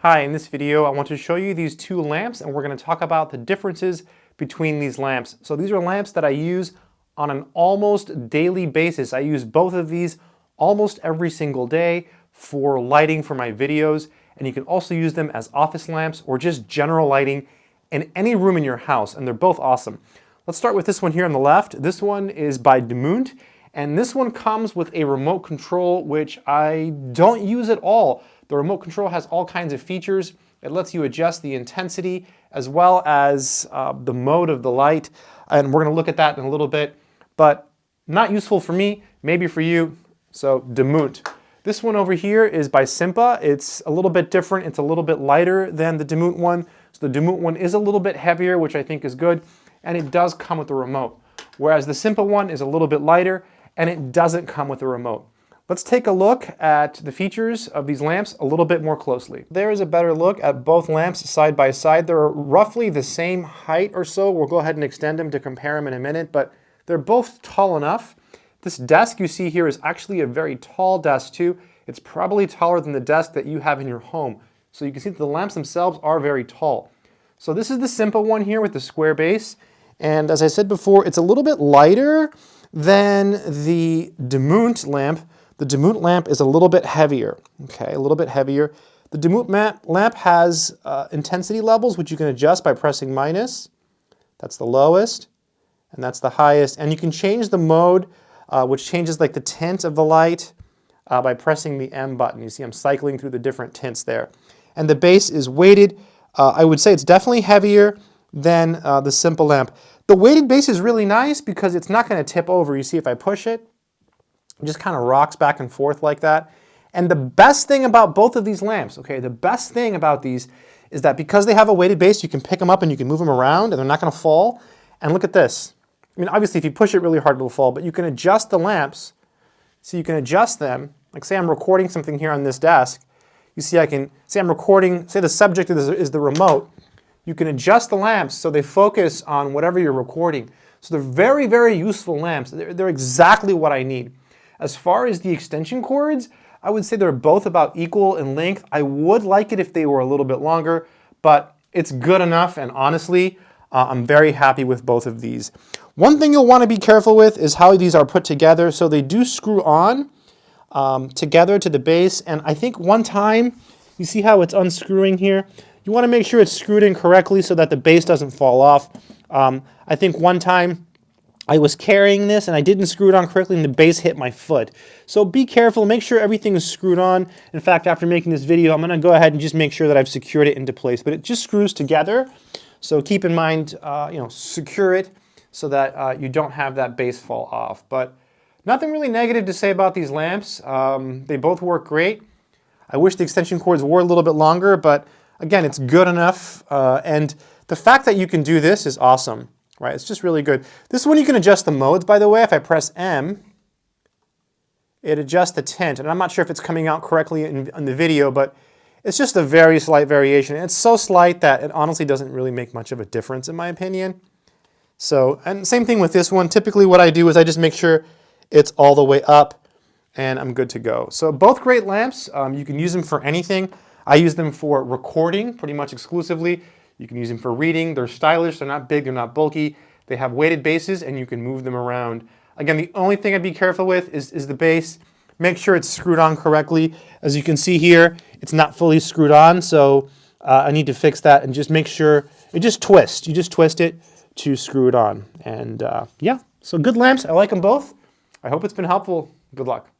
Hi, in this video I want to show you these two lamps and we're going to talk about the differences between these lamps. So these are lamps that I use on an almost daily basis. I use both of these almost every single day for lighting for my videos, and you can also use them as office lamps or just general lighting in any room in your house, and they're both awesome. Let's start with this one here on the left. This one is by Dimunt, and this one comes with a remote control, which I don't use at all. The remote control has all kinds of features. It lets you adjust the intensity as well as the mode of the light, and we're going to look at that in a little bit, but not useful for me, maybe for you. So Dimunt. This one over here is by Sympa. It's a little bit different. It's a little bit lighter than the Dimunt one. So the Dimunt one is a little bit heavier, which I think is good, and it does come with a remote. Whereas the Sympa one is a little bit lighter, and it doesn't come with a remote. Let's take a look at the features of these lamps a little bit more closely. There is a better look at both lamps side by side. They're roughly the same height or so. We'll go ahead and extend them to compare them in a minute, but they're both tall enough. This desk you see here is actually a very tall desk too. It's probably taller than the desk that you have in your home. So you can see that the lamps themselves are very tall. So this is the Sympa one here with the square base. And as I said before, it's a little bit lighter than the Dimunt lamp. The Dimunt lamp is a little bit heavier, okay, a little bit heavier. The Dimunt lamp has intensity levels, which you can adjust by pressing minus. That's the lowest, and that's the highest. And you can change the mode, which changes like the tint of the light by pressing the M button. You see I'm cycling through the different tints there. And the base is weighted. I would say it's definitely heavier than the Sympa lamp. The weighted base is really nice because it's not going to tip over. You see if I push it, it just kind of rocks back and forth like that. And the best thing about both of these lamps, okay, the best thing about these is that because they have a weighted base, you can pick them up and you can move them around and they're not going to fall. And look at this. I mean, obviously if you push it really hard, it'll fall, but you can adjust the lamps. So you can adjust them. Like say I'm recording something here on this desk. You see I can, say I'm recording, say the subject is the remote. You can adjust the lamps so they focus on whatever you're recording. So they're very, very useful lamps. They're exactly what I need. As far as the extension cords, I would say they're both about equal in length. I would like it if they were a little bit longer, but it's good enough, and honestly, I'm very happy with both of these. One thing you'll want to be careful with is how these are put together. So they do screw on together to the base, and I think one time, you see how it's unscrewing here? You want to make sure it's screwed in correctly so that the base doesn't fall off. I think one time, I was carrying this and I didn't screw it on correctly and the base hit my foot. So be careful, make sure everything is screwed on. In fact, after making this video, I'm going to go ahead and just make sure that I've secured it into place. But it just screws together. So keep in mind, secure it so that you don't have that base fall off. But nothing really negative to say about these lamps. They both work great. I wish the extension cords were a little bit longer, but again, it's good enough. And the fact that you can do this is awesome. Right, it's just really good. This one you can adjust the modes, by the way. If I press M, it adjusts the tint. And I'm not sure if it's coming out correctly in the video, but it's just a very slight variation. And it's so slight that it honestly doesn't really make much of a difference in my opinion. So, and same thing with this one. Typically what I do is I just make sure it's all the way up and I'm good to go. So both great lamps. You can use them for anything. I use them for recording pretty much exclusively. You can use them for reading. They're stylish, they're not big, they're not bulky. They have weighted bases and you can move them around. Again, the only thing I'd be careful with is the base. Make sure it's screwed on correctly. As you can see here, it's not fully screwed on, so I need to fix that and just make sure it just twists. You just twist it to screw it on. And yeah, so good lamps. I like them both. I hope it's been helpful. Good luck.